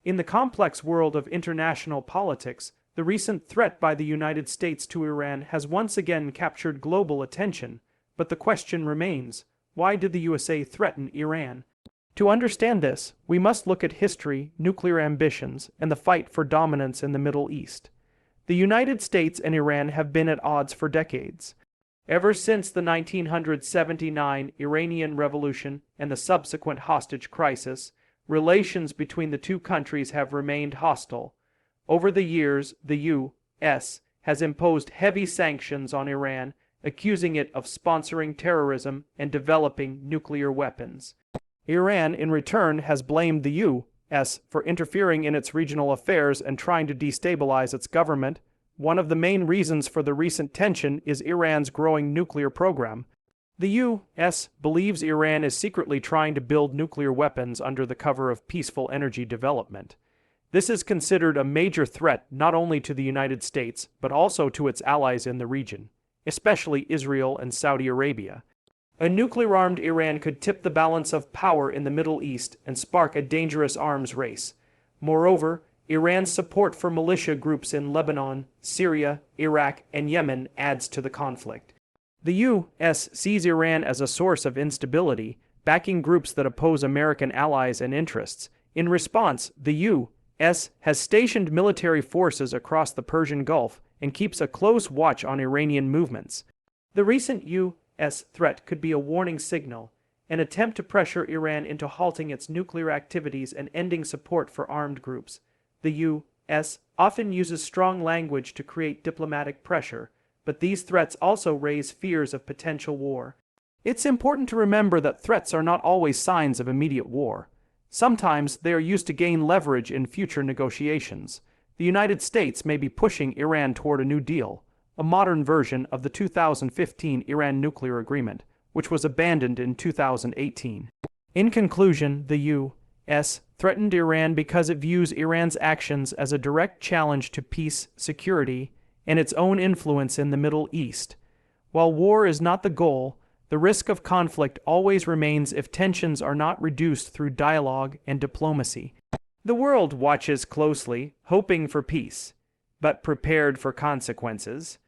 In the complex world of international politics, the recent threat by the United States to Iran has once again captured global attention, but the question remains, why did the USA threaten Iran? To understand this, we must look at history, nuclear ambitions, and the fight for dominance in the Middle East. The United States and Iran have been at odds for decades. Ever since the 1979 Iranian Revolution and the subsequent hostage crisis, relations between the two countries have remained hostile. Over the years, the U.S. has imposed heavy sanctions on Iran, accusing it of sponsoring terrorism and developing nuclear weapons. Iran, in return, has blamed the U.S. for interfering in its regional affairs and trying to destabilize its government. One of the main reasons for the recent tension is Iran's growing nuclear program. The U.S. believes Iran is secretly trying to build nuclear weapons under the cover of peaceful energy development. This is considered a major threat not only to the United States, but also to its allies in the region, especially Israel and Saudi Arabia. A nuclear-armed Iran could tip the balance of power in the Middle East and spark a dangerous arms race. Moreover, Iran's support for militia groups in Lebanon, Syria, Iraq, and Yemen adds to the conflict. The U.S. sees Iran as a source of instability, backing groups that oppose American allies and interests. In response, the U.S. has stationed military forces across the Persian Gulf and keeps a close watch on Iranian movements. The recent U.S. threat could be a warning signal, an attempt to pressure Iran into halting its nuclear activities and ending support for armed groups. The U.S. often uses strong language to create diplomatic pressure, but these threats also raise fears of potential war. It's important to remember that threats are not always signs of immediate war. Sometimes they are used to gain leverage in future negotiations. The United States may be pushing Iran toward a new deal, a modern version of the 2015 Iran nuclear agreement, which was abandoned in 2018. In conclusion, the U.S. threatened Iran because it views Iran's actions as a direct challenge to peace, security, and its own influence in the Middle East. While war is not the goal, the risk of conflict always remains if tensions are not reduced through dialogue and diplomacy. The world watches closely, hoping for peace, but prepared for consequences.